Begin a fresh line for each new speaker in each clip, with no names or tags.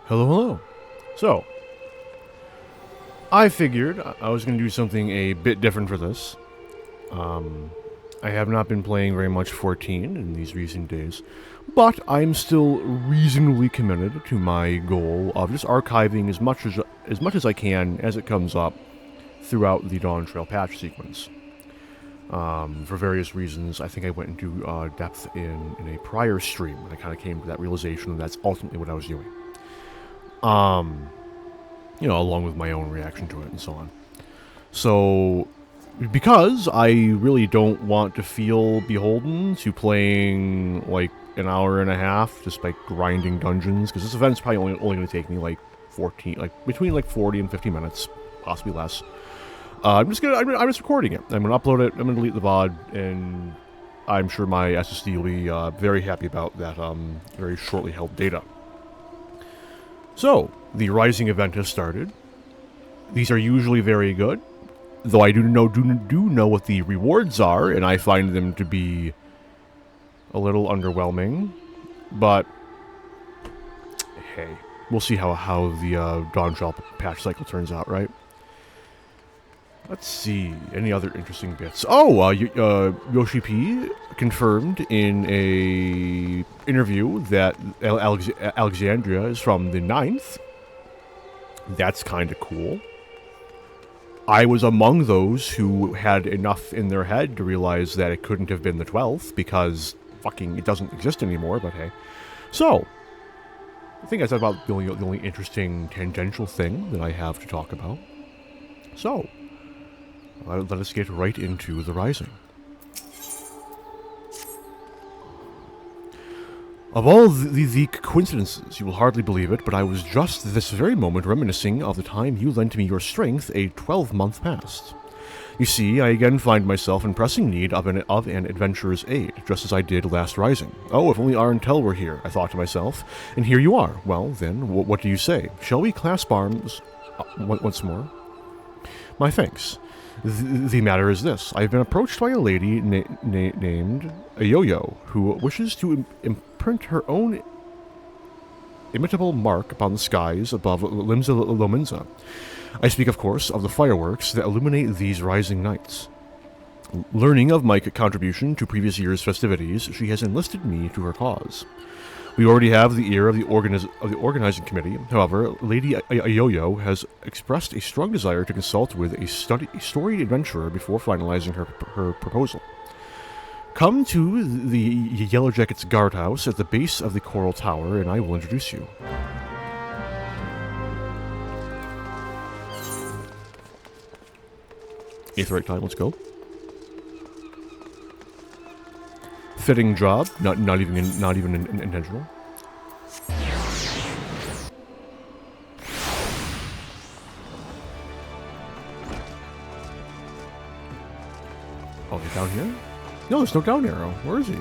Hello, hello. So, I figured I was going to do something a bit different for this. I have not been playing very much 14 in these recent days, but I'm still reasonably committed to my goal of just archiving as much as I can as it comes up throughout the Dawn Trail patch sequence. For various reasons, I think I went into depth in a prior stream, and I kind of came to that realization that that's ultimately what I was doing. Along with my own reaction to it and so on. So, because I really don't want to feel beholden to playing like an hour and a half just by grinding dungeons, because this event's probably only going to take me like 14, like between like 40 and 50 minutes, possibly less. I'm just recording it. I'm gonna upload it. I'm gonna delete the VOD, and I'm sure my SSD will be very happy about that very shortly held data. So, the Rising event has started. These are usually very good, though I do know what the rewards are, and I find them to be a little underwhelming. But hey, we'll see how the Dawn Trail patch cycle turns out, right? Let's see. Any other interesting bits? Oh, Yoshi P confirmed in a interview that Alexandria is from the 9th. That's kind of cool. I was among those who had enough in their head to realize that it couldn't have been the 12th because fucking it doesn't exist anymore, but hey. So, I think that's about the only interesting tangential thing that I have to talk about. So, let us get right into the Rising. Of all the coincidences, you will hardly believe it, but I was just this very moment reminiscing of the time you lent me your strength a 12-month past. You see, I again find myself in pressing need of an adventurer's aid, just as I did last Rising. Oh, if only Arentel were here, I thought to myself, and here you are. Well, then, what do you say? Shall we clasp arms once more? My thanks. The matter is this. I have been approached by a lady named Ayoyo, who wishes to imprint her own imitable mark upon the skies above Limsa Lominsa. I speak, of course, of the fireworks that illuminate these rising nights. Learning of my contribution to previous year's festivities, she has enlisted me to her cause. We already have the ear of the organizing committee. However, Lady Ayoyo has expressed a strong desire to consult with a storied adventurer before finalizing her proposal. Come to the Yellow Jackets guardhouse at the base of the Coral Tower, and I will introduce you. Aetheryte time, let's go. Fitting job, not even intentional. Oh, he's down here? No, there's no down arrow. Where is he?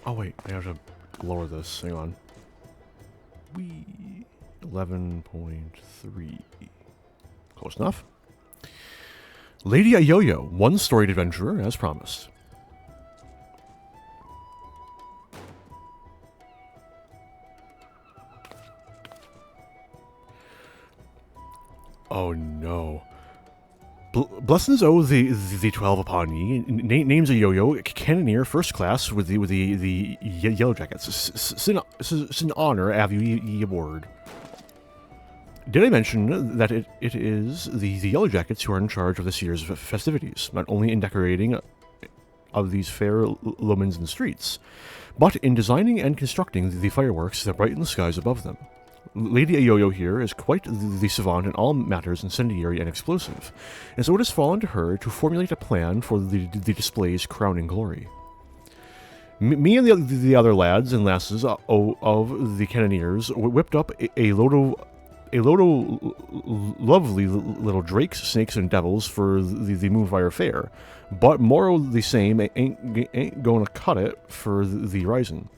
Oh wait, I have to lower this. Hang on. 11.3. Close enough. Lady Ayoyo, one storied adventurer, as promised. Oh no. Blessings owe the 12 upon ye. Name's Ayoyo, cannoneer first class with the Yellow Jackets. It's an honor to have ye aboard. Did I mention that it is the Yellow Jackets who are in charge of this year's festivities, not only in decorating of these fair lumens and streets, but in designing and constructing the fireworks that brighten the skies above them. Lady Ayoyo here is quite the savant in all matters incendiary and explosive, and so it has fallen to her to formulate a plan for the display's crowning glory. Me and the other lads and lasses of the cannoneers whipped up a load of a load of lovely little drakes, snakes, and devils for the Moonfire Fair, but more of the same ain't gonna cut it for the Rising.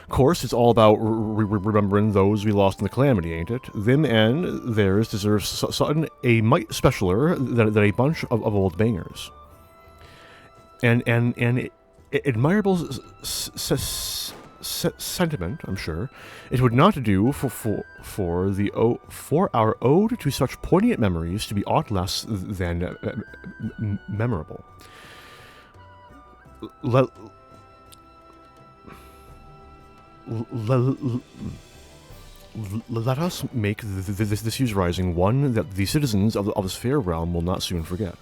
Of course, it's all about remembering those we lost in the Calamity, ain't it? Them and theirs deserves something a mite specialer than a bunch of old bangers. And admirable sentiment, I'm sure, it would not do for our ode to such poignant memories to be aught less than memorable. Let us make this year's Rising one that the citizens of this fair realm will not soon forget.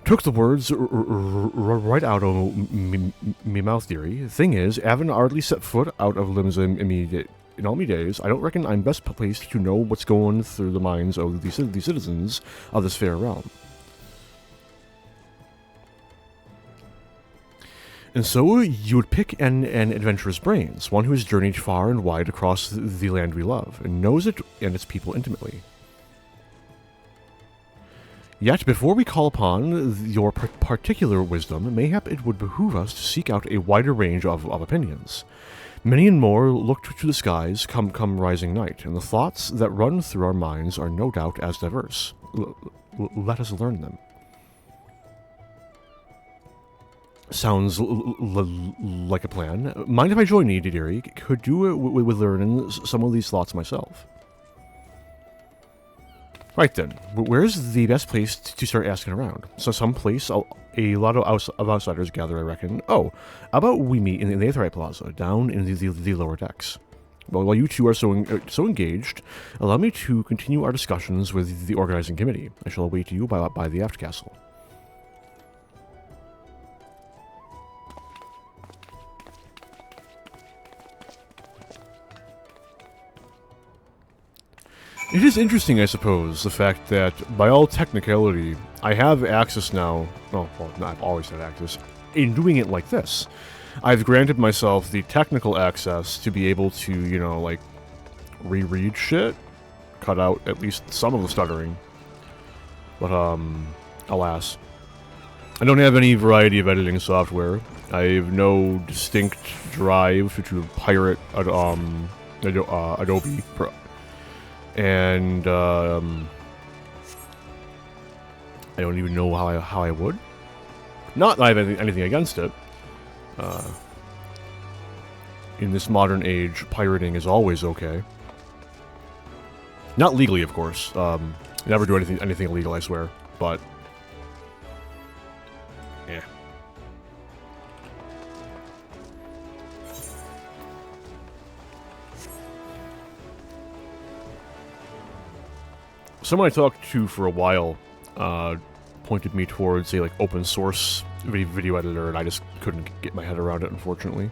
Took the words right out of me mouth, dearie. Thing is, haven't hardly set foot out of Limsa in all me days. I don't reckon I'm best placed to know what's going through the minds of the citizens of this fair realm. And so you would pick an adventurous brains, one who has journeyed far and wide across the land we love, and knows it and its people intimately. Yet, before we call upon your particular wisdom, mayhap it would behoove us to seek out a wider range of opinions. Many and more look to the skies come rising night, and the thoughts that run through our minds are no doubt as diverse. Let us learn them. Sounds like a plan. Mind if I join you, dearie? Could do it with learning some of these thoughts myself. Right then, where's the best place to start asking around? So some place a lot of outsiders gather, I reckon. Oh, how about we meet in the Aetheryte Plaza, down in the lower decks? Well, while you two are so engaged, allow me to continue our discussions with the organizing committee. I shall await you by the aft castle. It is interesting, I suppose, the fact that, by all technicality, I have access now. Oh, well, I've always had access. In doing it like this, I've granted myself the technical access to be able to, you know, like, reread shit, cut out at least some of the stuttering. But, alas. I don't have any variety of editing software. I have no distinct drive to pirate Adobe. And I don't even know how I would. Not that I have anything against it. In this modern age, pirating is always okay. Not legally, of course. Never do anything illegal, I swear. But yeah. Someone I talked to for a while pointed me towards a like open source video editor, and I just couldn't get my head around it, unfortunately.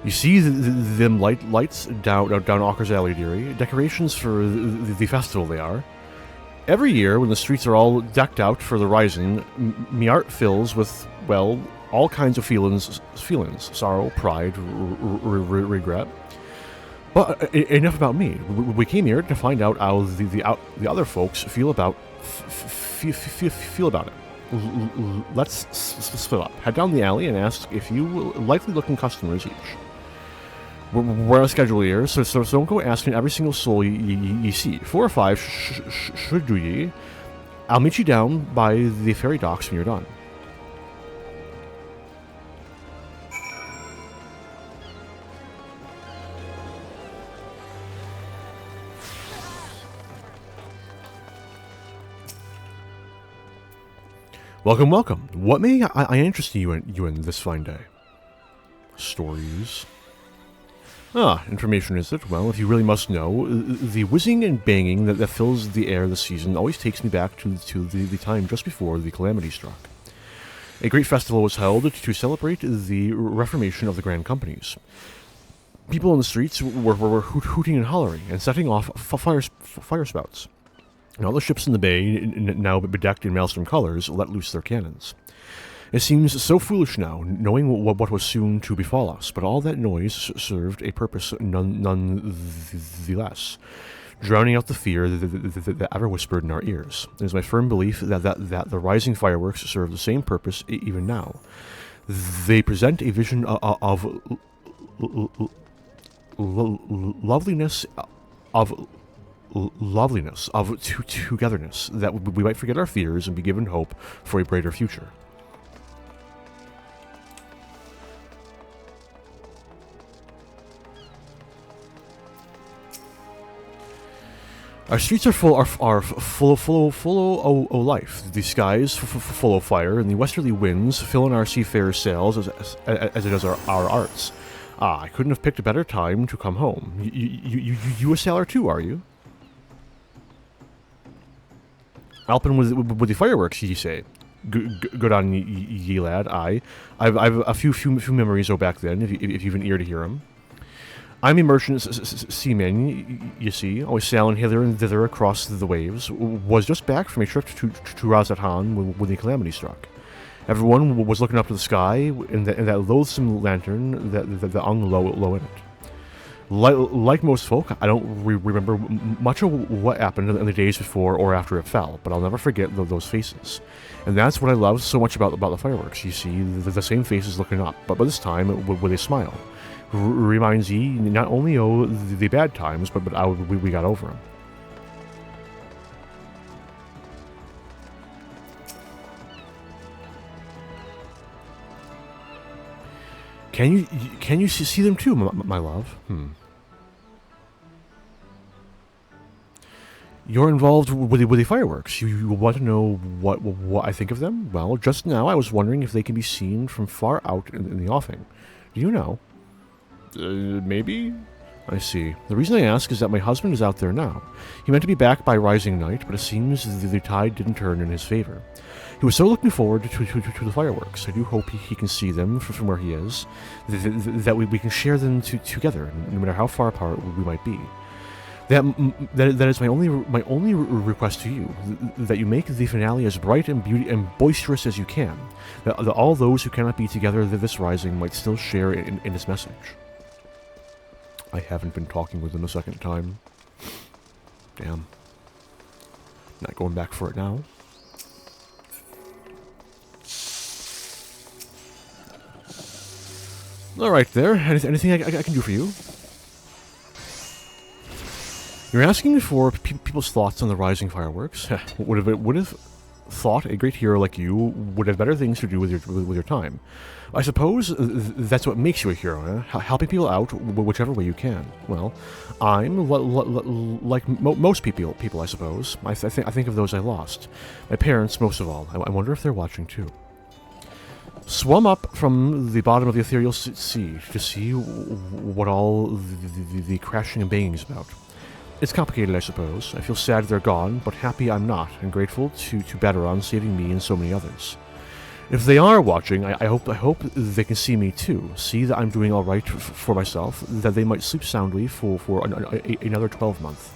You see them lights down Auker's Alley, dearie. Decorations for the festival they are. Every year, when the streets are all decked out for the Rising, me art fills with, well, all kinds of feelings, sorrow, pride, regret. But enough about me. We came here to find out how the other folks feel about it. Let's split up. Head down the alley and ask a few likely-looking customers each. We're on a schedule here, so don't go asking every single soul you see. 4 or 5 should do ye. I'll meet you down by the ferry docks when you're done. Welcome, welcome. What may I interest you in this fine day? Stories. Information is it? Well, if you really must know, the whizzing and banging that fills the air this season always takes me back to the time just before the Calamity struck. A great festival was held to celebrate the reformation of the Grand Companies. People in the streets were hooting and hollering and setting off fire spouts. And all the ships in the bay, now bedecked in Maelstrom colors, let loose their cannons. It seems so foolish now, knowing what was soon to befall us, but all that noise served a purpose none the less, drowning out the fear that ever whispered in our ears. It is my firm belief that the rising fireworks serve the same purpose even now. They present a vision of loveliness, of togetherness, that we might forget our fears and be given hope for a brighter future. Our streets are full of life. The skies full of fire, and the westerly winds fill in our seafarers' sails as it does our arts. I couldn't have picked a better time to come home. You a sailor too, are you? Alpin with the fireworks, ye say. Good on ye, lad. I've a few memories back then, if you've an ear to hear 'em. I'm a merchant seaman, you see, always sailing hither and thither across the waves. Was just back from a trip to Razathan when the calamity struck. Everyone was looking up to the sky in that loathsome lantern that hung low in it. Like most folk, I don't remember much of what happened in the days before or after it fell, but I'll never forget those faces. And that's what I love so much about the fireworks. You see, the same faces looking up, but this time with a smile. Reminds ye not only of the bad times, but how we got over them. Can you see them too, my love? You're involved with the fireworks. You want to know what I think of them? Well, just now I was wondering if they can be seen from far out in the offing. Do you know? Maybe? I see. The reason I ask is that my husband is out there now. He meant to be back by rising night, but it seems the tide didn't turn in his favor. He was so looking forward to the fireworks. I do hope he can see them from where he is, that we can share them together, no matter how far apart we might be. That is my only request to you, that you make the finale as bright and boisterous as you can, that all those who cannot be together this rising might still share in its message. I haven't been talking with him a second time. Damn. Not going back for it now. Alright there. Anything I can do for you? You're asking for people's thoughts on the rising fireworks. would have thought a great hero like you would have better things to do with your time. I suppose that's what makes you a hero, eh? Helping people out whichever way you can. Well, I'm like most people, I suppose. I think of those I lost. My parents, most of all. I wonder if they're watching too. Swum up from the bottom of the ethereal sea to see what all the crashing and banging is about. It's complicated, I suppose. I feel sad they're gone, but happy I'm not, and grateful to Baderon saving me and so many others. If they are watching, I hope they can see me too. See that I'm doing all right for myself, that they might sleep soundly for another 12 months.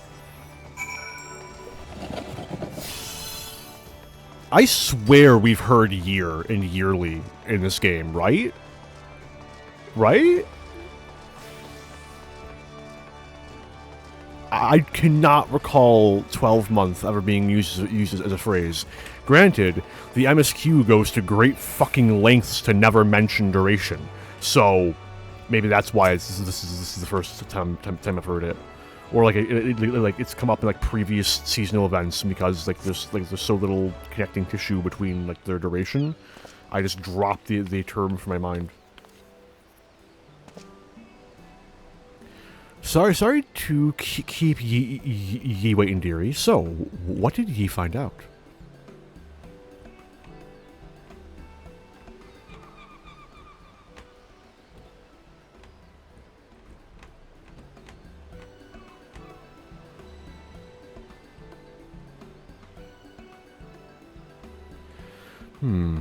I swear we've heard year and yearly in this game, right? Right? I cannot recall 12-month ever being used as a phrase. Granted, the MSQ goes to great fucking lengths to never mention duration, so maybe that's why this is the first time I've heard it, or like it's come up in like previous seasonal events, because there's so little connecting tissue between like their duration. I just dropped the term from my mind. Sorry to keep ye waiting, dearie. So, what did ye find out?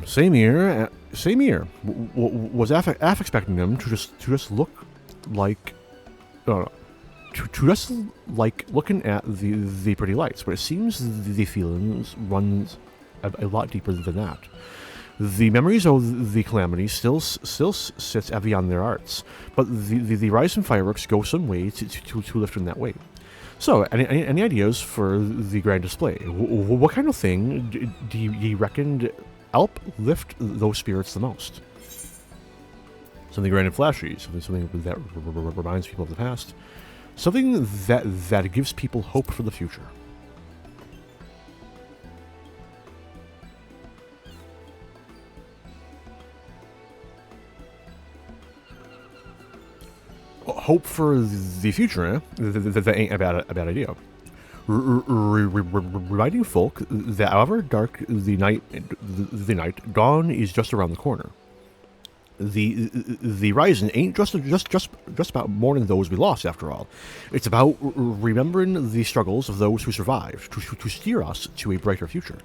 Same here. Was Af expecting them to just look like, to just like looking at the pretty lights, but it seems the feelings runs a lot deeper than that. The memories of the calamity still sits heavy on their hearts, but the Rise and fireworks go some way to lift in that weight. So, any ideas for the grand display? What kind of thing do ye reckon help lift those spirits the most? Something grand and flashy, something that reminds people of the past, something that gives people hope for the future. Hope for the future, eh? That ain't a bad idea. Reminding folk that however dark the night, dawn is just around the corner. The Rising ain't just about mourning those we lost. After all, it's about remembering the struggles of those who survived to steer us to a brighter future.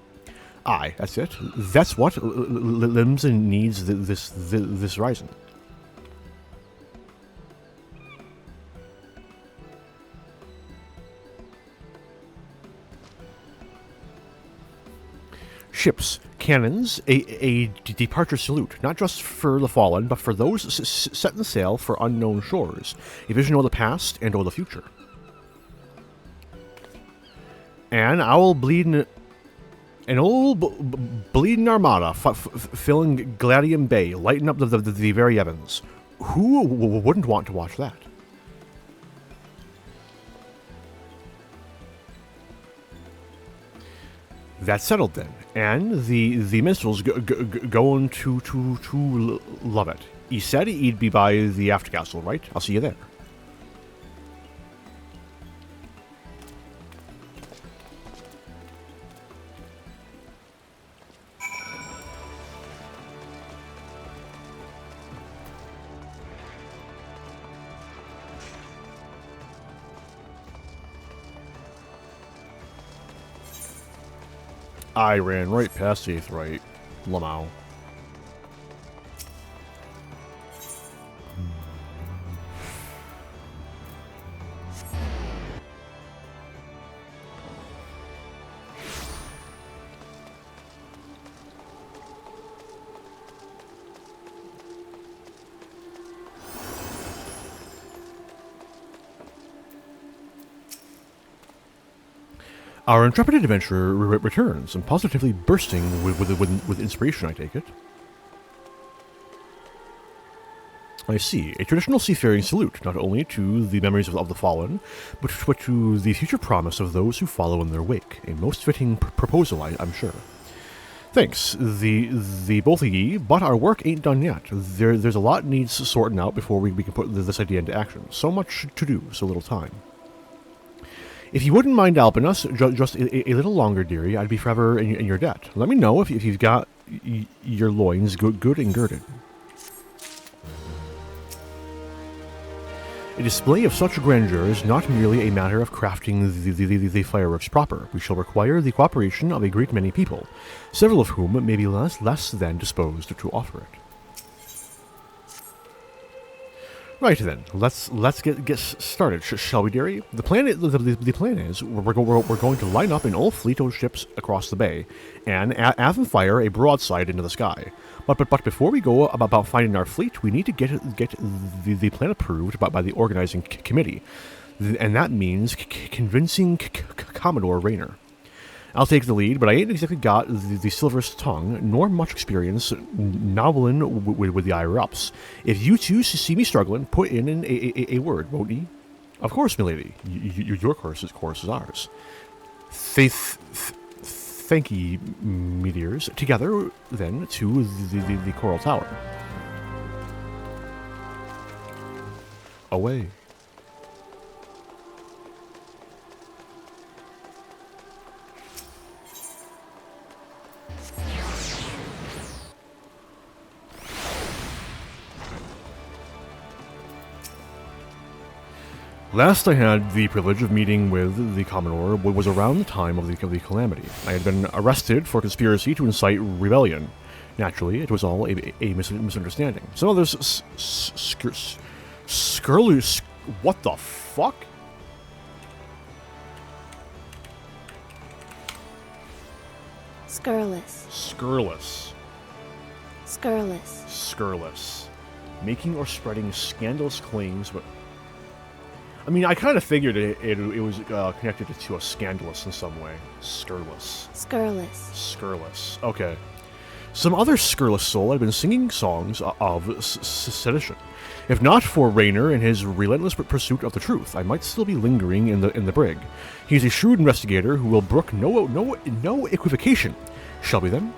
Aye, that's it. That's what Limson needs this Rising. Ships, cannons, a departure salute, not just for the fallen, but for those setting sail for unknown shores, a vision of the past and of the future. And an old bleeding armada filling Gladium Bay, lighting up the very heavens. Who wouldn't want to watch that? That's settled then, and the minstrels going to love it. He said he'd be by the Aftercastle, right? I'll see you there. I ran right past Aetheryte, Lamau. Our intrepid adventurer returns, and positively bursting with inspiration, I take it. I see. A traditional seafaring salute, not only to the memories of the fallen, but to the future promise of those who follow in their wake. A most fitting proposal, I'm sure. Thanks, the both of ye, but our work ain't done yet. There's a lot needs sorting out before we can put this idea into action. So much to do, so little time. If you wouldn't mind helping us just a little longer, dearie, I'd be forever in your debt. Let me know if you've got your loins good and girded. A display of such grandeur is not merely a matter of crafting the fireworks proper. We shall require the cooperation of a great many people, several of whom may be less than disposed to offer it. Right then, let's get started, shall we, dearie? The plan is we're going to line up an old fleet of ships across the bay, and have them fire a broadside into the sky. But before we go about finding our fleet, we need to get the plan approved by the organizing committee, and that means convincing Commodore Rayner. I'll take the lead, but I ain't exactly got the silverest tongue, nor much experience noveling with the higher-ups. If you two see me struggling, put in a word, won't ye? Of course, milady. Your course is ours. Thank ye, meteors. Together, then, to the Coral Tower. Away. Last I had the privilege of meeting with the Commodore was around the time of the calamity. I had been arrested for conspiracy to incite rebellion. Naturally, it was all a misunderstanding. Some others scurrilous. What the fuck?
Scurrilous.
Scurrilous.
Scurrilous.
Scurrilous. Making or spreading scandalous claims, but... I mean, I kind of figured it was connected to a scandalous in some way. Scurrilous.
Scurrilous.
Scurrilous. Okay. Some other scurrilous soul had been singing songs of sedition. If not for Raynor and his relentless pursuit of the truth, I might still be lingering in the brig. He's a shrewd investigator who will brook no equivocation. Shall we then?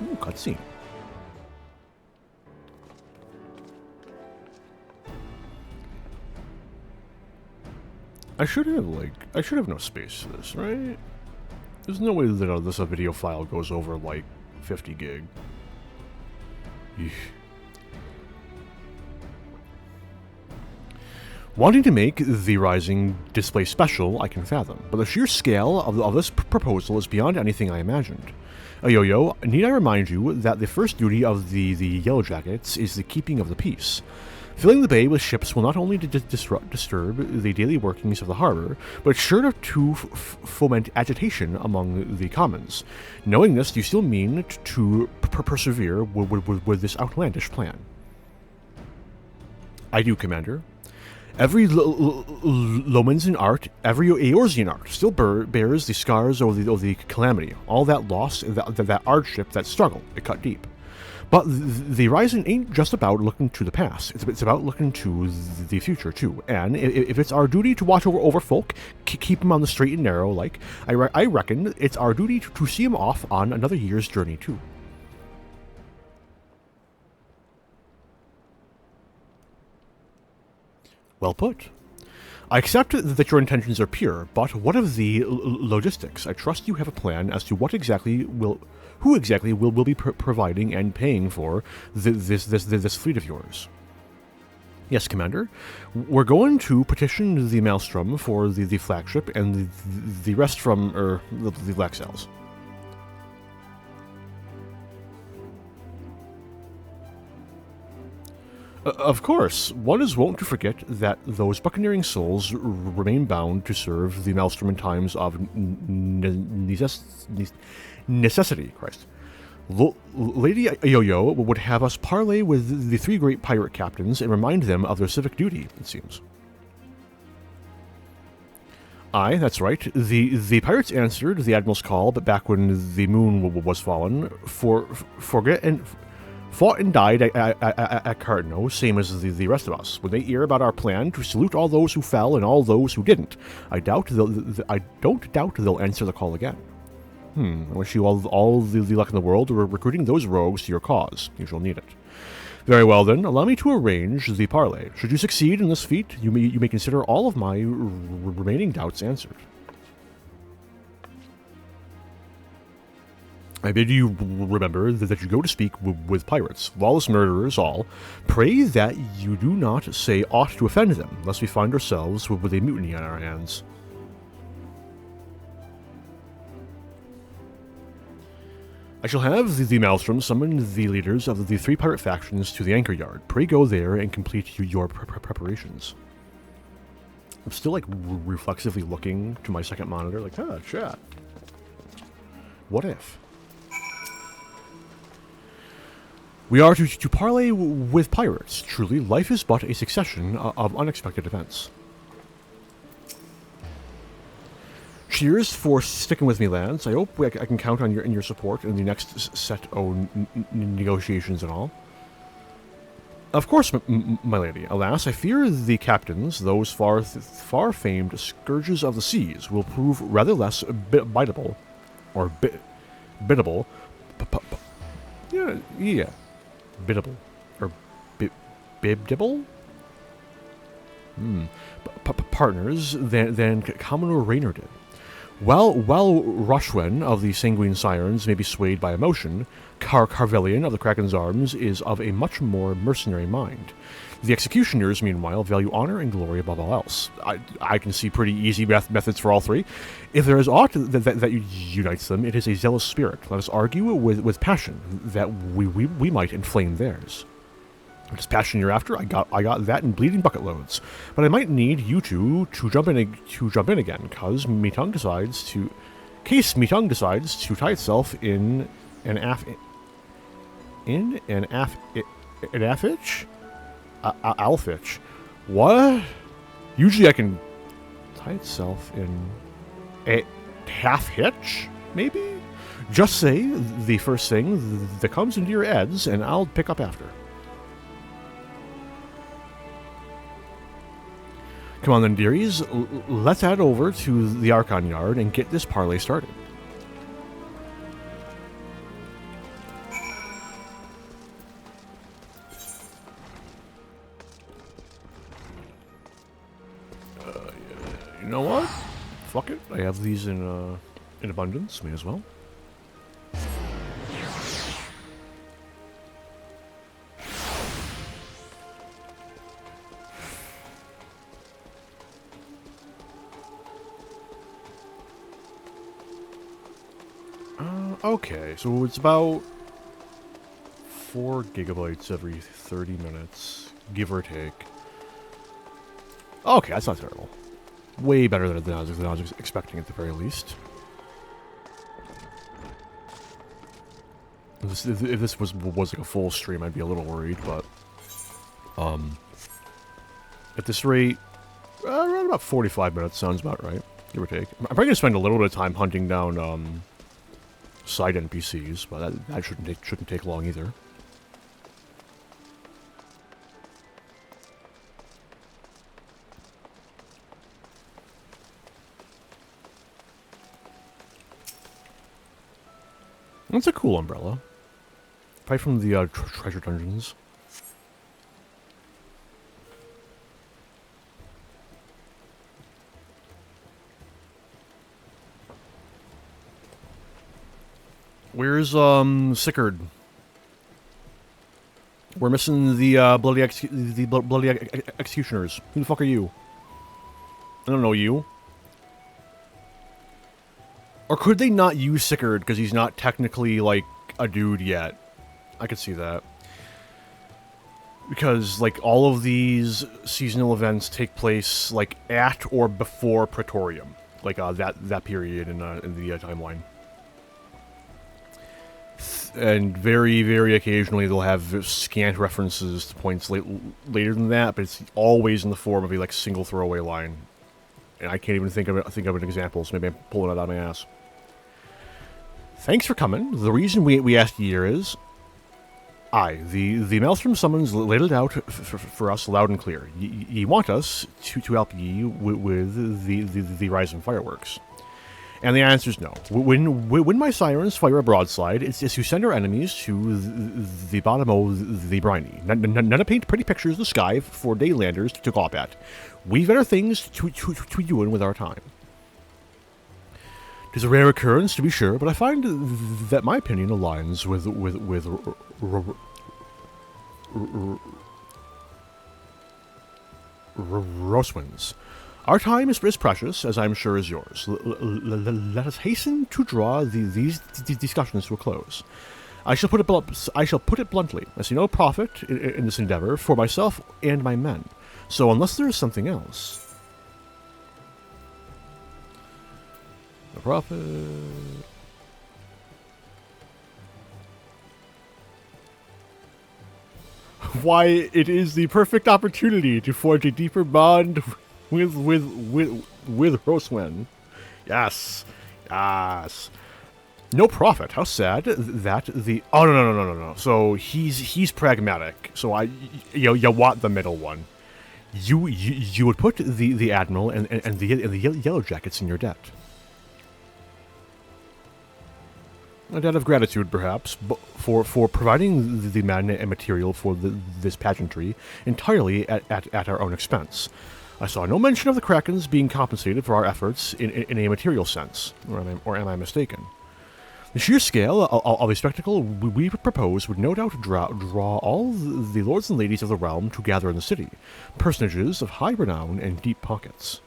Ooh, cutscene. I should have no space for this, right? There's no way that this video file goes over like 50 gig. Eesh. Wanting to make the Rising display special, I can fathom, but the sheer scale of this proposal is beyond anything I imagined. Yo-Yo, need I remind you that the first duty of the Yellow Jackets is the keeping of the peace. Filling the bay with ships will not only disturb the daily workings of the harbor, but sure to foment agitation among the commons. Knowing this, do you still mean to persevere with this outlandish plan? I do, Commander. Every Lomensian art, every Eorzean art, still bears the scars of the calamity. All that loss, that hardship, that struggle, it cut deep. But the Rising ain't just about looking to the past. It's about looking to the future, too. And if it's our duty to watch over folk, keep them on the straight and narrow, like, I reckon it's our duty to see them off on another year's journey, too. Well put. I accept that your intentions are pure, but what of the logistics? I trust you have a plan as to who exactly will be providing and paying for this fleet of yours. Yes, Commander. We're going to petition the Maelstrom for the flagship and the rest from the Black Sails. Of course, one is wont to forget that those buccaneering souls remain bound to serve the Maelstrom in times of necessity. Christ. Lady Yo-Yo would have us parley with the three great pirate captains and remind them of their civic duty, it seems. Aye, that's right. The pirates answered the Admiral's call, but back when the moon was fallen, fought and died at Carteneau, same as the rest of us. When they hear about our plan to salute all those who fell and all those who didn't, I don't doubt they'll answer the call again. I wish you all the luck in the world recruiting those rogues to your cause. You shall need it. Very well then, allow me to arrange the parley. Should you succeed in this feat, you may consider all of my remaining doubts answered. I bid you remember that you go to speak with pirates, lawless murderers all. Pray that you do not say aught to offend them, lest we find ourselves with a mutiny on our hands. I shall have the Maelstrom summon the leaders of the three pirate factions to the anchor yard. Pray go there and complete your preparations. I'm still like reflexively looking to my second monitor, like, chat. What if? We are to parley with pirates. Truly, life is but a succession of unexpected events. Cheers for sticking with me, lads. I hope I can count on your support in the next set of negotiations and all. Of course, my lady. Alas, I fear the captains, those far famed scourges of the seas, will prove rather less biteable, or biddable. Yeah. Biddable. Or bibdibble? Partners than Commodore Raynor did. While Rushwen of the Sanguine Sirens may be swayed by emotion, Carvelian of the Kraken's Arms is of a much more mercenary mind. The executioners, meanwhile, value honor and glory above all else. I can see pretty easy methods for all three. If there is aught that unites them, it is a zealous spirit. Let us argue with passion, that we might inflame theirs. What is passion you're after? I got that in bleeding bucket loads. But I might need you two to jump in again, case me tongue decides to tie itself in an af in an af an affitch? Alfitch. What? Usually I can tie itself in a half hitch, maybe? Just say the first thing that comes into your heads, and I'll pick up after. Come on then, dearies. Let's head over to the Archon Yard and get this parley started. You know what? Fuck it. I have these in abundance. May as well. Okay, so it's about 4 gigabytes every 30 minutes, give or take. Okay, that's not terrible. Way better than I was expecting at the very least. If this was like a full stream, I'd be a little worried, but at this rate, around about 45 minutes sounds about right, give or take. I'm probably gonna spend a little bit of time hunting down side NPCs, but that shouldn't take long either. That's a cool umbrella. Probably from the treasure dungeons. Where's Sickard? We're missing the bloody executioners. Who the fuck are you? I don't know you. Or could they not use Sickard because he's not technically, like, a dude yet? I could see that. Because, like, all of these seasonal events take place, like, at or before Praetorium. Like, that period in the timeline. And very, very occasionally they'll have scant references to points later than that, but it's always in the form of a, like, single throwaway line. And I can't even think of an example, so maybe I'm pulling it out of my ass. Thanks for coming. The reason we asked you here is... the Maelstrom summons laid it out for us loud and clear. Ye want us to help ye with the Rising fireworks. And the answer is no. When my sirens fire a broadside, it's to send our enemies to the bottom of the briny. Not to paint pretty pictures of the sky for daylanders to gawp at. We've better things to doing with our time. It is a rare occurrence, to be sure, but I find that my opinion aligns with Roswin's. Our time is precious, as I'm sure is yours. Let us hasten to draw these discussions to a close. I shall put it bluntly. I see no profit in this endeavor for myself and my men. So unless there is something else, no profit. Why, it is the perfect opportunity to forge a deeper bond with Roswin. Yes. Yes. No profit. How sad that the... Oh, no. So he's pragmatic. So you want the middle one. You would put the Admiral and the Yellow Jackets in your debt. A debt of gratitude, perhaps, for providing the men and material for this pageantry entirely at our own expense. I saw no mention of the Krakens being compensated for our efforts in a material sense, or am I mistaken? The sheer scale of a spectacle we propose would no doubt draw all the lords and ladies of the realm to gather in the city, personages of high renown and deep pockets.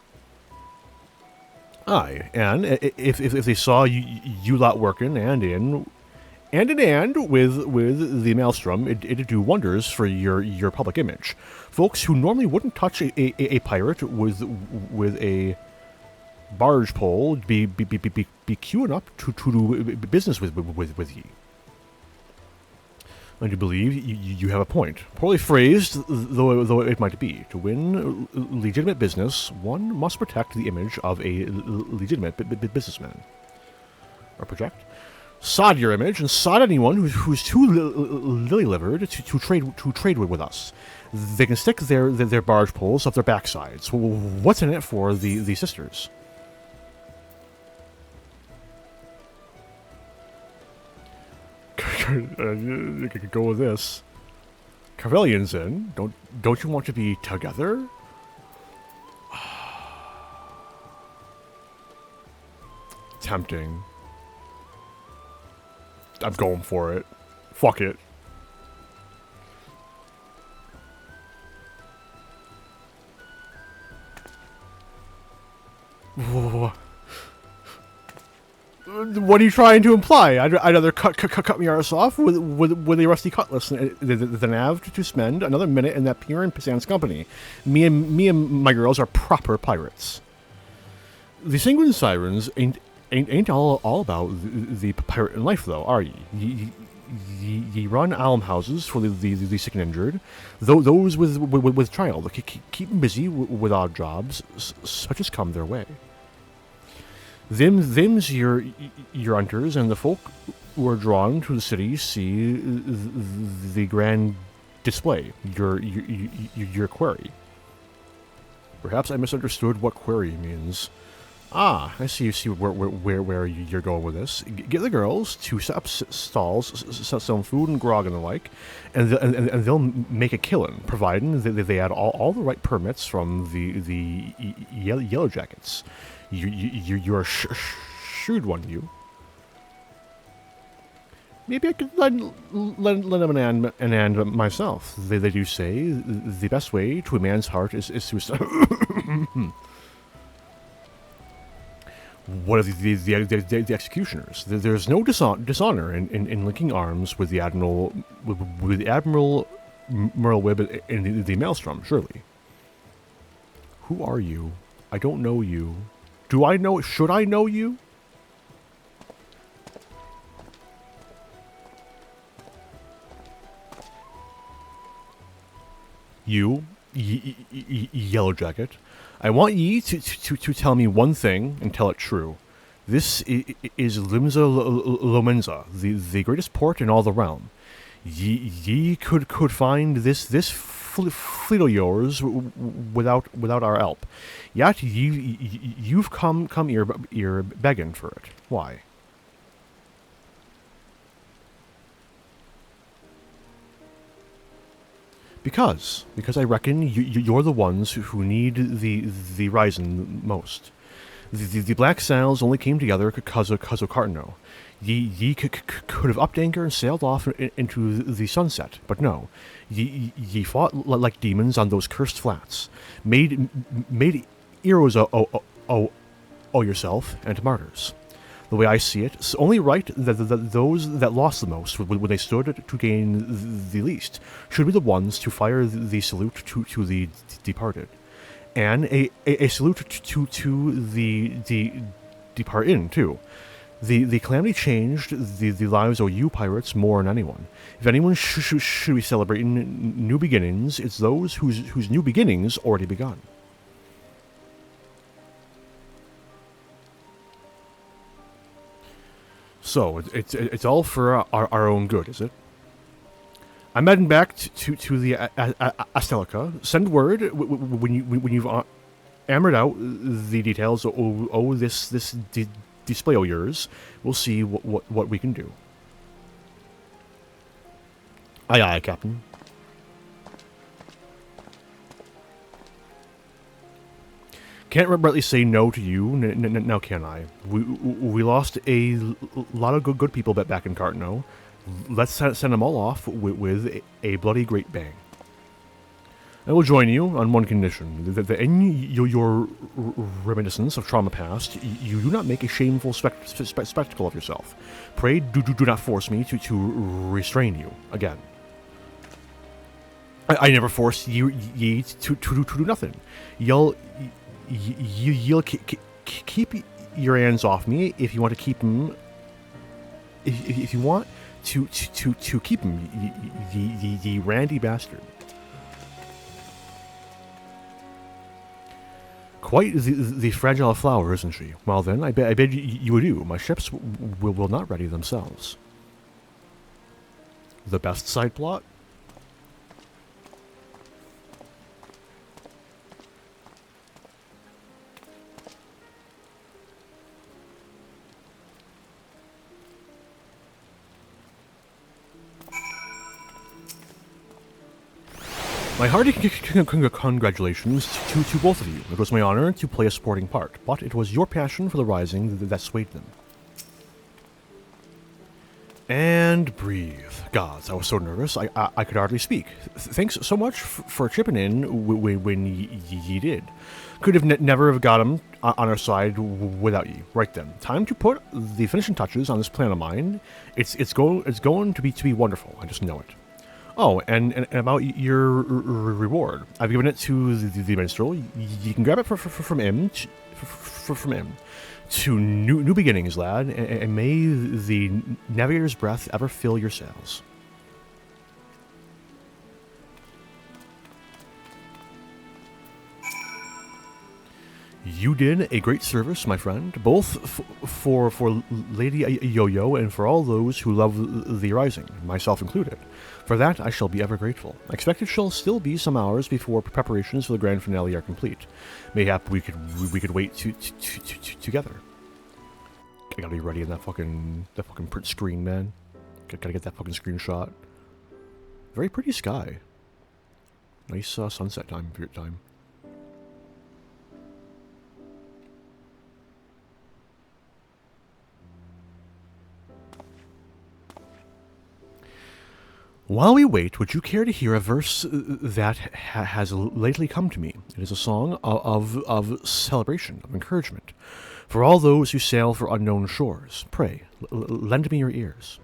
Aye, and if they saw you lot working hand in hand with the Maelstrom, it'd do wonders for your public image. Folks who normally wouldn't touch a pirate with a barge pole be queuing up to do business with ye. I do believe you have a point. Poorly phrased, though it might be. To win legitimate business, one must protect the image of a legitimate businessman. Or project. Sod your image, and sod anyone who's too lily-livered to trade with us. They can stick their barge poles up their backsides. What's in it for the sisters? You could go with this. Carvelion's in. Don't you want to be together? Tempting. I'm going for it. Fuck it. What are you trying to imply? I'd rather cut my arse off with a rusty cutlass than have to spend another minute in that pure and pissant's company. Me and my girls are proper pirates. The Sanguine Sirens ain't all about the pirate life, though, are ye? Ye run almhouses for the sick and injured, those with child. Keep them busy with odd jobs, such as come their way. Them's your hunters, and the folk who are drawn to the city see the grand display, your quarry. Perhaps I misunderstood what quarry means. Ah, I see. You see where you're going with this. Get the girls to set up stalls, sell some food and grog and the like, and they'll make a killing, providing that they had all the right permits from the Yellow Jackets. You're a shrewd one, you. Maybe I could lend them an hand myself. They do say the best way to a man's heart is suicide. What are the executioners? There's no dishonor in linking arms with the Admiral Merlwyb in the Maelstrom, surely. Who are you? I don't know you. Do I know? Should I know you? You, Yellow Jacket. I want ye to tell me one thing and tell it true. This is Limsa Lominsa, the greatest port in all the realm. Ye could find this fleet of yours without our help. Yet you've come here begging for it. Why? Because I reckon you're the ones who need the Ryzen most. The Black Sails only came together because of Cartano. Ye could have upped anchor and sailed off into the sunset, but no. Ye fought like demons on those cursed flats, made heroes o yourself and martyrs. The way I see it, it's only right that those that lost the most when they stood to gain the least should be the ones to fire the salute to the departed, and a salute to the departed too. The calamity changed the lives of you pirates more than anyone. If anyone should be celebrating new beginnings, it's those whose new beginnings already begun. So, it's all for our own good, is it? I'm heading back to the Astelica. Send word when you've hammered out the details of this display of yours. We'll see what we can do. Aye, aye, Captain. Can't rightly say no to you, now can I? We lost a lot of good people back in Cartano. Let's send them all off with a bloody great bang. I will join you on one condition, that in your reminiscence of trauma past, you do not make a shameful spectacle of yourself. Pray do not force me to restrain you again. I never forced ye to do nothing. You'll keep your hands off me if you want to keep them. If you want to keep him, ye randy bastard. Quite the fragile flower, isn't she? Well then, I bid you adieu. My ships will not ready themselves. The best side plot? My hearty congratulations to both of you. It was my honor to play a supporting part, but it was your passion for the Rising that swayed them. And breathe. Gods, I was so nervous, I could hardly speak. Thanks so much for chipping in when ye did. Could have never have got him on our side without ye. Right then, time to put the finishing touches on this plan of mine. It's going to be wonderful. I just know it. Oh, and about your reward, I've given it to the minstrel. You can grab it from him. From him. To new beginnings, lad, and may the navigator's breath ever fill your sails. You did a great service, my friend, both for Lady Yo-Yo and for all those who love the Rising, myself included. For that, I shall be ever grateful. I expect it shall still be some hours before preparations for the grand finale are complete. Mayhap we could wait together. I gotta be ready in that fucking print screen, man. Gotta get that fucking screenshot. Very pretty sky. Nice sunset time, period time. While we wait, would you care to hear a verse that has lately come to me? It is a song of celebration, of encouragement. For all those who sail for unknown shores, pray, lend me your ears.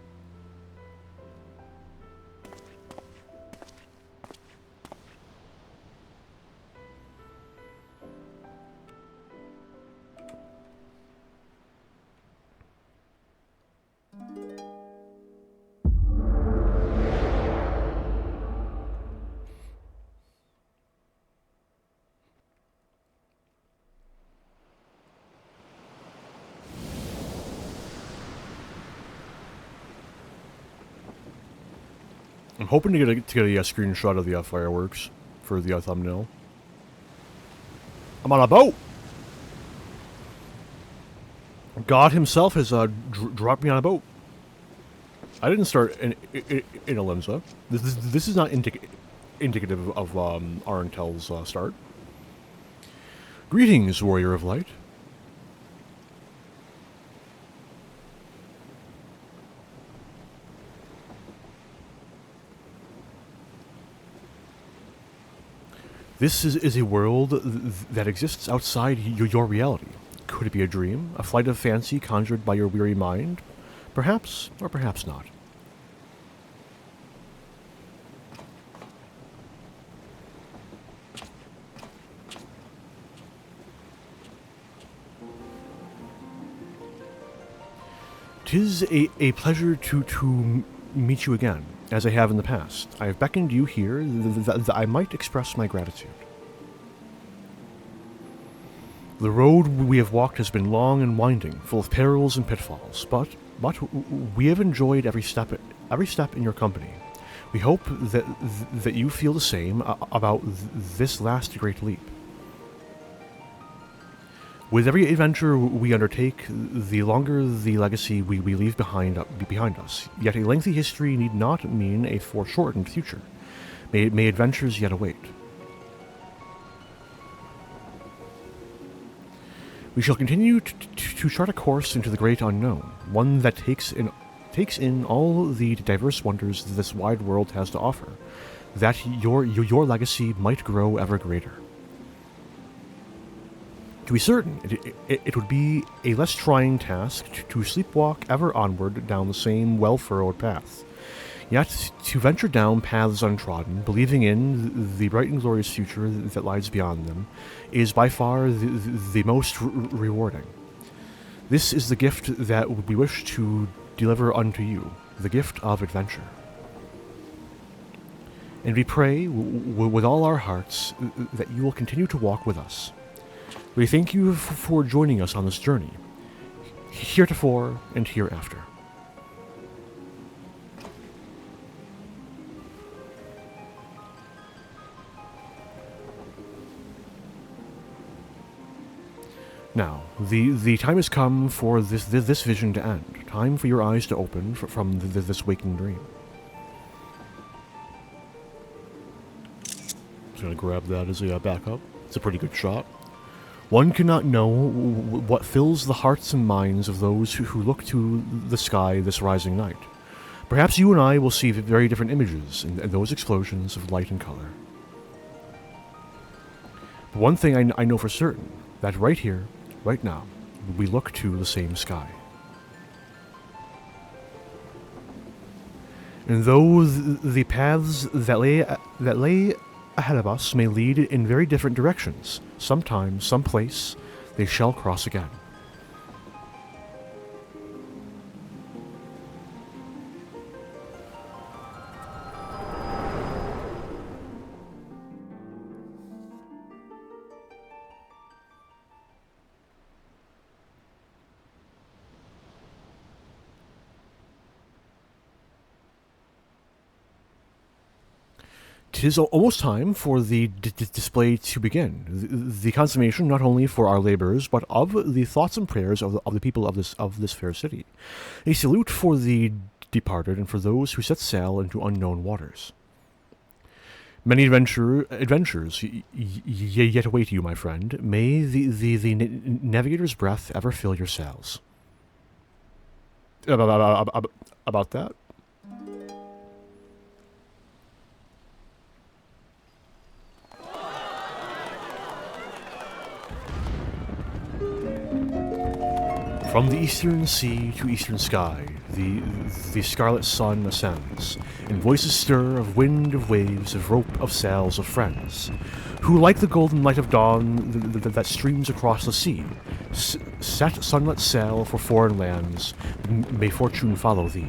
I'm hoping to get a screenshot of the fireworks for the thumbnail. I'm on a boat! God himself has dropped me on a boat. I didn't start in Alimsa. This is not indicative of Arentel's start. Greetings, warrior of light. This is a world that exists outside your reality. Could it be a dream? A flight of fancy conjured by your weary mind? Perhaps, or perhaps not. "'Tis a pleasure to meet you again, as I have in the past. I have beckoned you here that I might express my gratitude. The road we have walked has been long and winding, full of perils and pitfalls, but we have enjoyed every step in your company. We hope that you feel the same about this last great leap. With every adventure we undertake, the longer the legacy we leave behind us. Yet a lengthy history need not mean a foreshortened future. May adventures yet await. We shall continue to chart a course into the great unknown, one that takes in all the diverse wonders this wide world has to offer, that your legacy might grow ever greater. To be certain, it would be a less trying task to sleepwalk ever onward down the same well-furrowed path. Yet, to venture down paths untrodden, believing in the bright and glorious future that lies beyond them, is by far the most rewarding. This is the gift that we wish to deliver unto you. the gift of adventure. And we pray with all our hearts that you will continue to walk with us. We thank you for joining us on this journey, heretofore and hereafter. Now, the time has come for this vision to end. Time for your eyes to open from this waking dream. Just gonna grab that as a backup. It's a pretty good shot. One cannot know what fills the hearts and minds of those who look to the sky this rising night. Perhaps you and I will see very different images in those explosions of light and color. But one thing I know for certain, that right here, right now, we look to the same sky. And though the paths that lay ahead of us may lead in very different directions, sometime, someplace, they shall cross again. It is almost time for the display to begin. The consummation not only for our labors, but of the thoughts and prayers of the people of this fair city. A salute for the departed and for those who set sail into unknown waters. Many adventures yet await you, my friend. May the navigator's breath ever fill your sails. About that? From the eastern sea to eastern sky, the scarlet sun ascends, and voices stir of wind, of waves, of rope, of sails, of friends, who, like the golden light of dawn that streams across the sea, set sunlit sail for foreign lands, may fortune follow thee.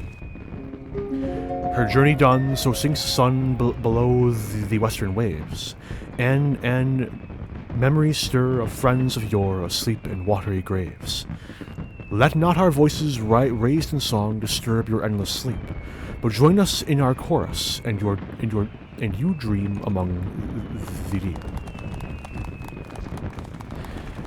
Her journey done, so sinks the sun below the western waves, and memories stir of friends of yore asleep in watery graves. Let not our voices raised in song disturb your endless sleep, but join us in our chorus, and you dream among the deep.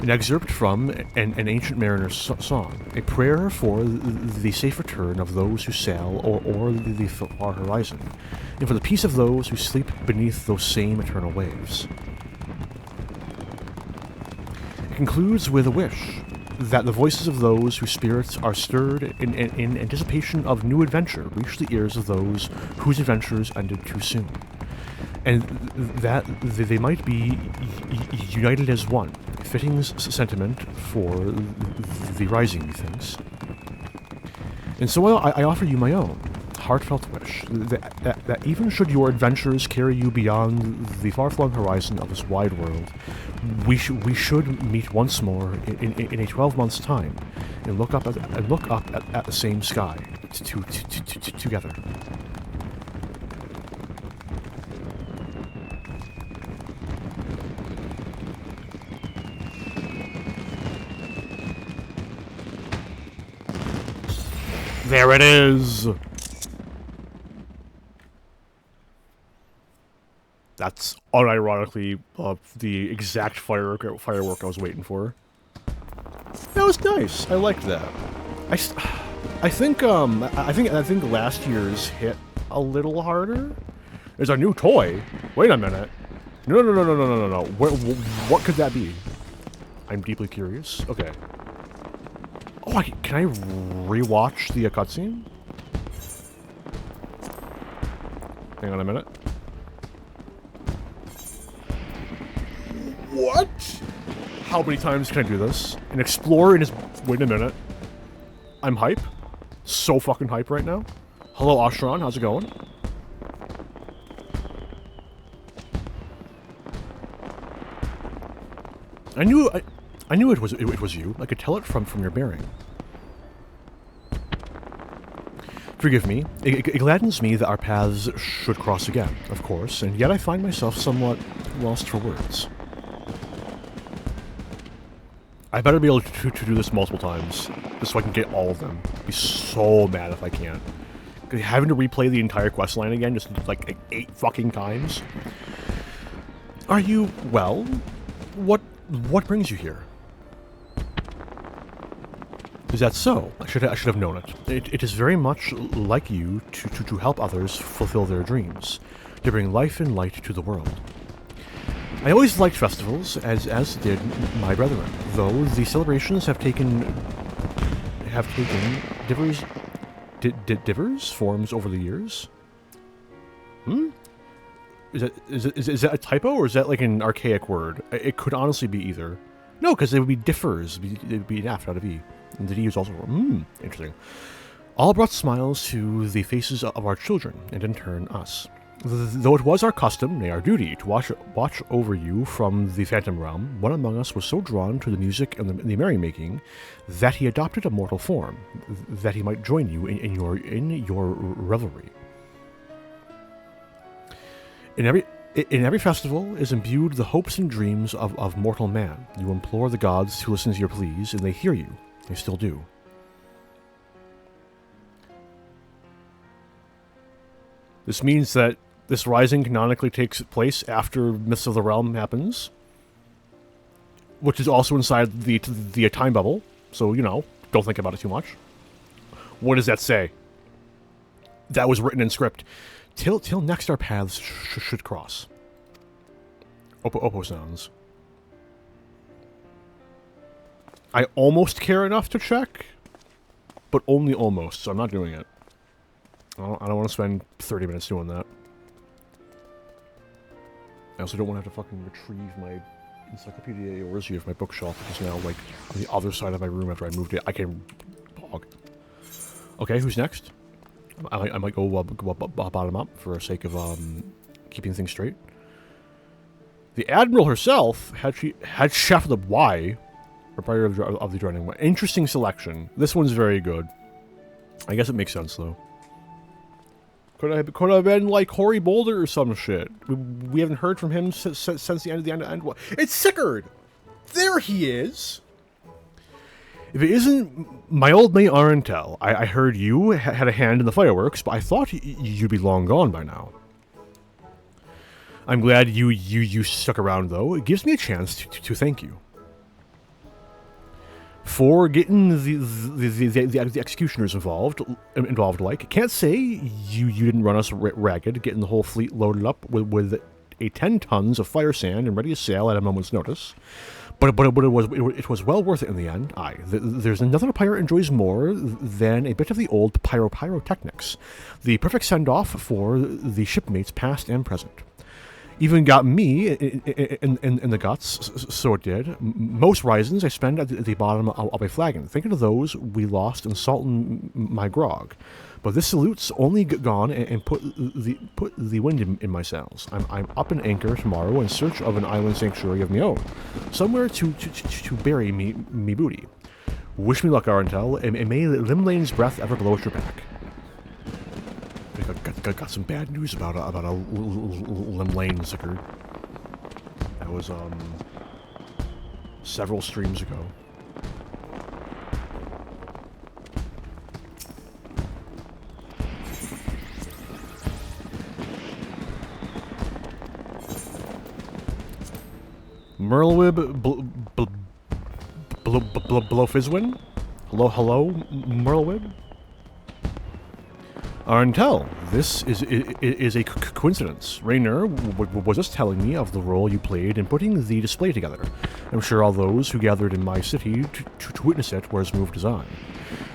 An excerpt from an ancient mariner's song, a prayer for the safe return of those who sail o'er the far horizon, and for the peace of those who sleep beneath those same eternal waves. It concludes with a wish that the voices of those whose spirits are stirred in anticipation of new adventure reach the ears of those whose adventures ended too soon, and that they might be united as one, a fitting sentiment for the rising, methinks. And so I offer you my own heartfelt wish that even should your adventures carry you beyond the far-flung horizon of this wide world, we should meet once more in a 12 months' time and look up at the same sky together. There it is! That's unironically the exact firework I was waiting for. That was nice. I liked that. I think last year's hit a little harder. There's a new toy. Wait a minute. No. What could that be? I'm deeply curious. Okay. Oh, can I rewatch the cutscene? Hang on a minute. What? How many times can I do this? And explore in his... Wait a minute. I'm hype. So fucking hype right now. Hello, Ashran. How's it going? I knew it was you. I could tell it from your bearing. Forgive me, it gladdens me that our paths should cross again, of course, and yet I find myself somewhat lost for words. I better be able to do this multiple times, just so I can get all of them. I'd be so mad if I can't. Having to replay the entire questline again, just like 8 fucking times. Are you well? What brings you here? Is that so? I should have known it. It is very much like you to help others fulfill their dreams, to bring life and light to the world. I always liked festivals, as did my brethren, though the celebrations have taken divers forms over the years. Is that a typo, or is that like an archaic word? It could honestly be either. No, because it would be differs. It would be an F, not a V. And the D is also interesting. All brought smiles to the faces of our children, and in turn us. Though it was our custom, nay our duty, to watch over you from the Phantom Realm, one among us was so drawn to the music and the merrymaking that he adopted a mortal form, that he might join you in your revelry. In every festival is imbued the hopes and dreams of mortal man. You implore the gods to listen to your pleas, and they hear you. They still do. This means that this rising canonically takes place after Mists of the Realm happens, which is also inside the time bubble, so, you know, don't think about it too much. What does that say? That was written in script. Till next our paths should cross. Oppo sounds. I almost care enough to check, but only almost, so I'm not doing it. I don't want to spend 30 minutes doing that. I also don't want to have to fucking retrieve my Encyclopedia Eorzea of my bookshelf, which is now, like, on the other side of my room after I moved it. I can bog. Okay, who's next? I might go bottom up for the sake of keeping things straight. The Admiral herself had Chef the Y, proprietor of the joining. Interesting selection. This one's very good. I guess it makes sense though. Could have been like Hoary Boulder or some shit. We haven't heard from him since the end of the end. It's Sickard. There he is. If it isn't my old mate Arentel, I heard you had a hand in the fireworks, but I thought you'd be long gone by now. I'm glad you stuck around though. It gives me a chance to thank you for getting the executioners involved. Like, can't say you didn't run us ragged, getting the whole fleet loaded up with 10 tons of fire sand and ready to sail at a moment's notice. But it was well worth it in the end. Aye, there's another pirate enjoys more than a bit of the old pyrotechnics. The perfect send-off for the shipmates past and present. Even got me in the guts, so it did. Most risings I spend at the bottom of a flagon, thinking of those we lost and salting my grog. But this salute's only gone and put the wind in my sails. I'm up in anchor tomorrow in search of an island sanctuary of my own, somewhere to bury me booty. Wish me luck, Arentel, and may Limlane's breath ever blow at your back. Got some bad news about a Limlane, Sickard. That was several streams ago. Merlwib Blofizwin? Hello, Merlwib? Arentel, this is a coincidence. Raynor was just telling me of the role you played in putting the display together. I'm sure all those who gathered in my city to witness it were as moved as I.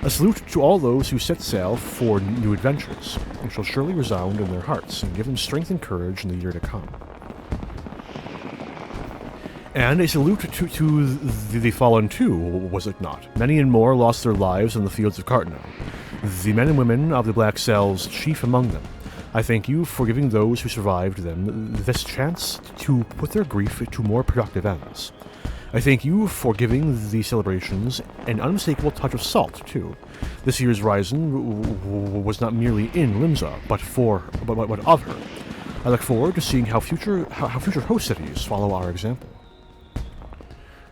A salute to all those who set sail for new adventures, and shall surely resound in their hearts and give them strength and courage in the year to come. And a salute to the fallen too, was it not? Many and more lost their lives in the fields of Cartno. The men and women of the Black Cells, chief among them. I thank you for giving those who survived them this chance to put their grief to more productive ends. I thank you for giving the celebrations an unmistakable touch of salt, too. This year's Ryzen was not merely in Limsa, but of her. I look forward to seeing how future host cities follow our example.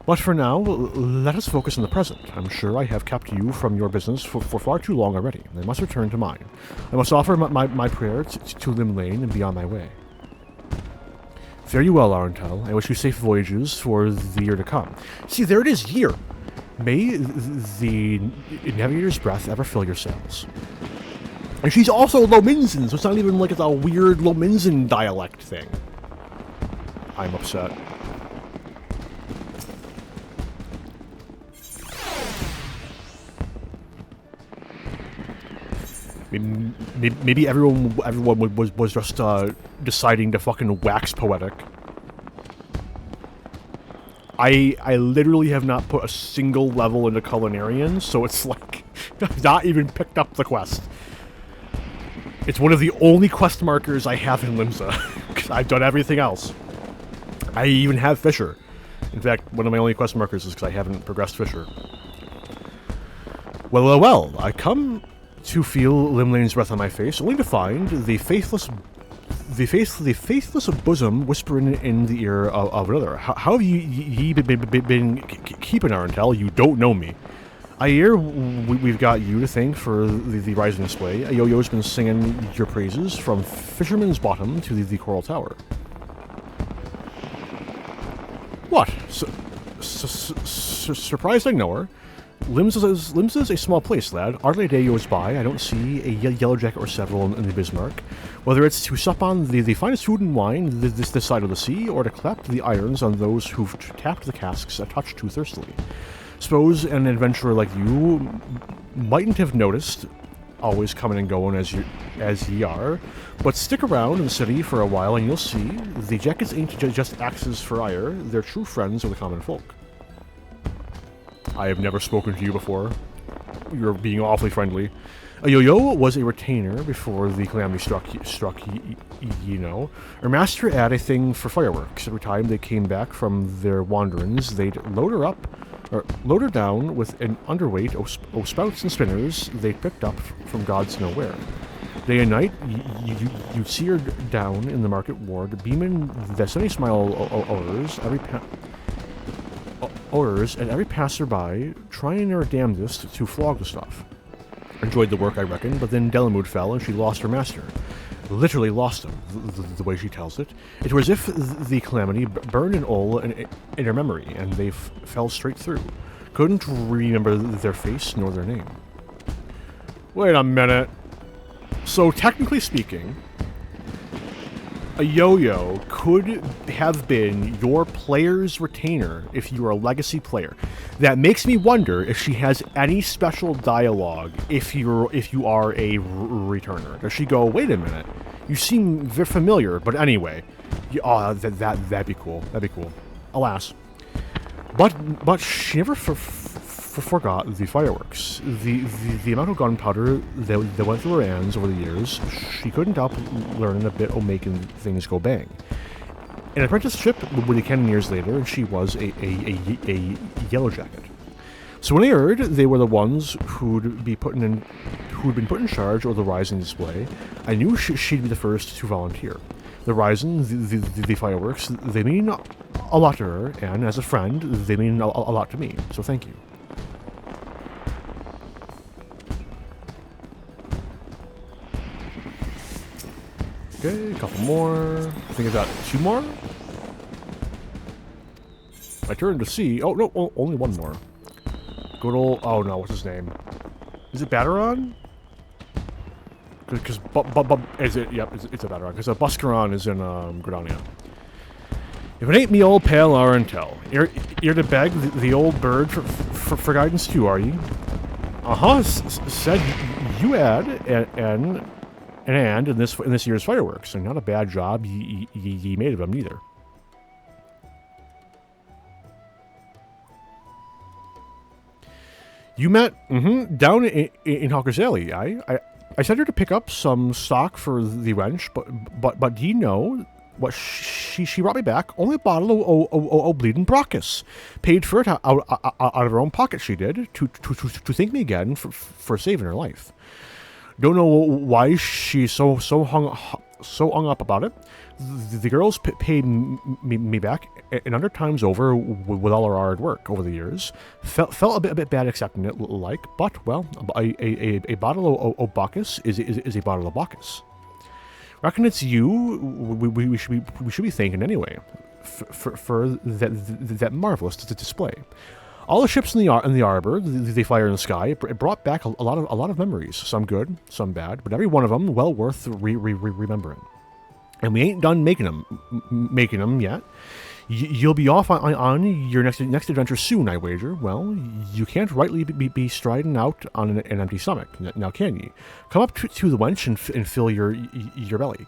But for now, let us focus on the present. I'm sure I have kept you from your business for far too long already. I must return to mine. I must offer my prayer to Lim Lane and be on my way. Fare you well, Arentel. I wish you safe voyages for the year to come. See, there it is, year. May the navigator's breath ever fill your sails. And she's also Lominsan, so it's not even like it's a weird Lominsan dialect thing. I'm upset. Maybe everyone was just deciding to fucking wax poetic. I literally have not put a single level into Culinarian, so it's like I've not even picked up the quest. It's one of the only quest markers I have in Limsa, because I've done everything else. I even have Fisher. In fact, one of my only quest markers is because I haven't progressed Fisher. Well, I come to feel Limlane's breath on my face, only to find the faithless bosom whispering in the ear of another. How have ye been keeping Arentel? You don't know me. I hear we've got you to thank for the rising display. Yo-Yo's been singing your praises from Fisherman's Bottom to the Coral Tower. What? Surprised I know her? Limsa's a small place, lad. Hardly a day goes by I don't see a yellow jacket or several in the Bismarck. Whether it's to sup on the finest food and wine this side of the sea, or to clap the irons on those who've tapped the casks a touch too thirstily. Suppose an adventurer like you mightn't have noticed, always coming and going as ye are, but stick around in the city for a while and you'll see the jackets ain't just axes for ire, they're true friends of the common folk. I have never spoken to you before. You're being awfully friendly. A Yo-Yo was a retainer before the calamity struck, you know. Her master had a thing for fireworks. Every time they came back from their wanderings, they'd load her down with an underweight o' spouts and spinners they'd picked up from God's nowhere. Day and night, you'd see her down in the market ward, beaming the sunny smile orders at every passerby, trying her damnedest to flog the stuff. Enjoyed the work, I reckon, but then Delamood fell and she lost her master. Literally lost him, the way she tells it. It was as if the calamity burned an hole in her memory, and they fell straight through. Couldn't remember their face nor their name. Wait a minute. So, technically speaking, a Yo-Yo could have been your player's retainer if you were a legacy player. That makes me wonder if she has any special dialogue if you are a returner. Does she go, wait a minute, you seem very familiar, but anyway. That'd be cool. That'd be cool. Alas. But she never forgot the fireworks. The amount of gunpowder that went through her hands over the years, she couldn't help learning a bit of making things go bang. An apprenticeship with the cannon years later, and she was a yellow jacket. So when I heard they were the ones who'd been put in charge of the Ryzen display, I knew she'd be the first to volunteer. The Ryzen, the fireworks, they mean a lot to her, and as a friend, they mean a lot to me. So thank you. Okay, a couple more. I think I got 2 more. I turned to see. Oh no, only 1 more. Good old. Oh no, what's his name? Is it Battaron? Because is it? Yep, it's a Battaron. Because Buscaron is in Gridania. If it ain't me old pal Arentel, you're to beg the old bird for guidance too, are you? Said you had and in this year's fireworks, and not a bad job ye made of them neither. You met down in Hawker's Alley. I sent her to pick up some stock for the wench, but do you know What she brought me back only a bottle of bleeding Brockus. Paid for it out of her own pocket. She did to thank me again for saving her life. Don't know why she's so hung up about it. The girls paid me back and 100 times over with all our hard work over the years. Felt a bit bad accepting it, but well, a bottle of Bacchus is a bottle of Bacchus. Reckon it's you we should be thanking anyway for that marvelous display. All the ships in the harbor, they fire in the sky. It brought back a lot of memories. Some good, some bad, but every one of them well worth remembering. And we ain't done making them yet. You'll be off on your next adventure soon, I wager. Well, you can't rightly be striding out on an empty stomach, now can ye? Come up to the wench and fill your belly.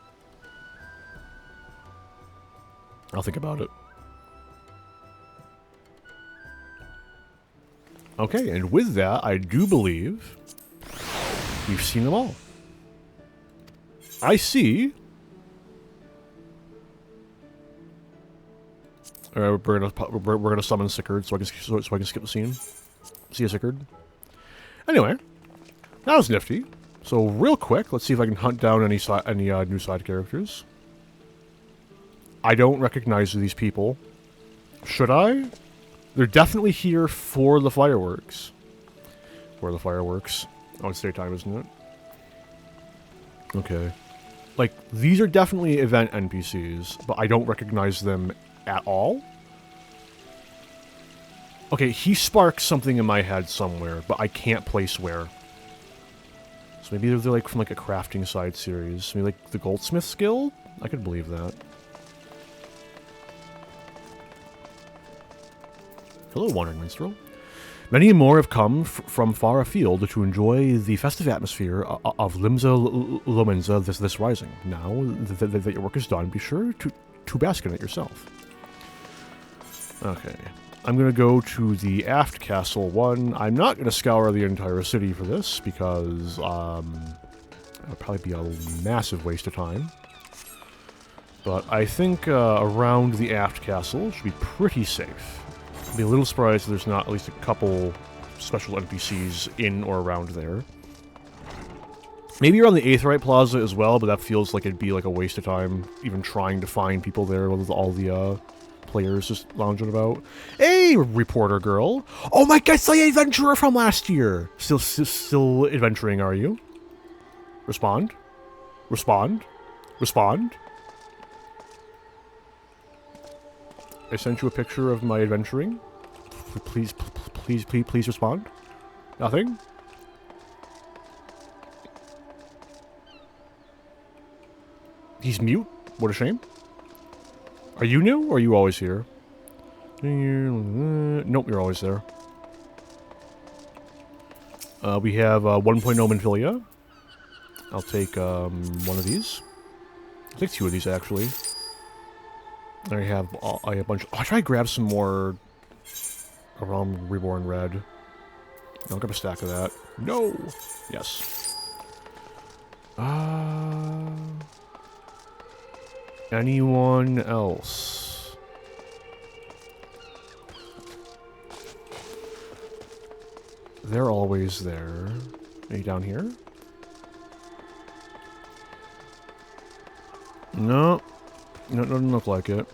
I'll think about it. Okay, and with that, I do believe we've seen them all. I see. Alright, we're gonna summon Sickard so I can skip the scene. See a Sickard. Anyway, that was nifty. So real quick, let's see if I can hunt down any new side characters. I don't recognize these people. Should I? They're definitely here for the fireworks. For the fireworks. Oh, it's daytime, isn't it? Okay. Like, these are definitely event NPCs, but I don't recognize them at all. Okay, he sparks something in my head somewhere, but I can't place where. So maybe they're like from like a crafting side series. Maybe like the Goldsmiths Guild? I could believe that. Hello, Wandering Minstrel. Many more have come from far afield to enjoy the festive atmosphere of Limsa Lominsa this rising. Now that your work is done, be sure to bask in it yourself. Okay. I'm going to go to the Aft Castle one. I'm not going to scour the entire city for this because it'll probably be a massive waste of time. But I think around the Aft Castle should be pretty safe. I'd be a little surprised if there's not at least a couple special NPCs in or around there. Maybe around the Aetheryte Plaza as well, but that feels like it'd be like a waste of time even trying to find people there with all the players just lounging about. Hey, reporter girl! Oh my god, the adventurer from last year! Still adventuring, are you? Respond. Respond. Respond. I sent you a picture of my adventuring. Please respond. Nothing? He's mute? What a shame. Are you new, or are you always here? Nope, you're always there. We have 1.0 Minfilia. I'll take one of these. I'll take two of these, actually. I have a bunch. I'll try to grab some more Aram Reborn Red. I'll grab a stack of that. No! Yes. Anyone else? They're always there. Are you down here? No. No, it doesn't look like it.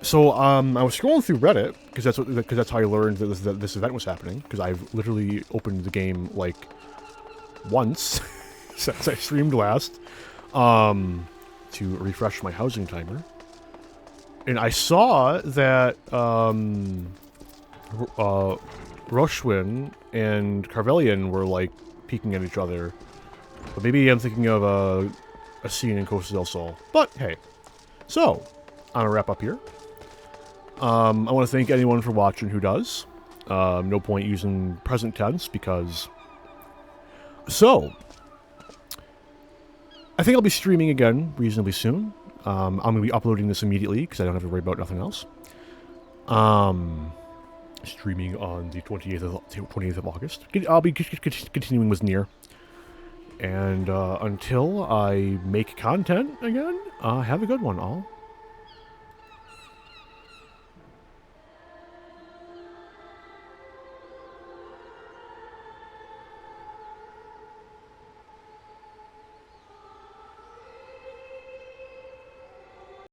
So, I was scrolling through Reddit, because that's how I learned that this event was happening, because I've literally opened the game, like, once, since I streamed last, to refresh my housing timer. And I saw that, Roshwin and Carvelian were, like, peeking at each other. But maybe I'm thinking of, a scene in Costa del Sol. But, hey. So, I'm gonna wrap up here. I want to thank anyone for watching who does. No point using present tense because... So, I think I'll be streaming again reasonably soon. I'm going to be uploading this immediately because I don't have to worry about nothing else. Streaming on the 28th of August. I'll be continuing with Nier. And until I make content again, have a good one, all.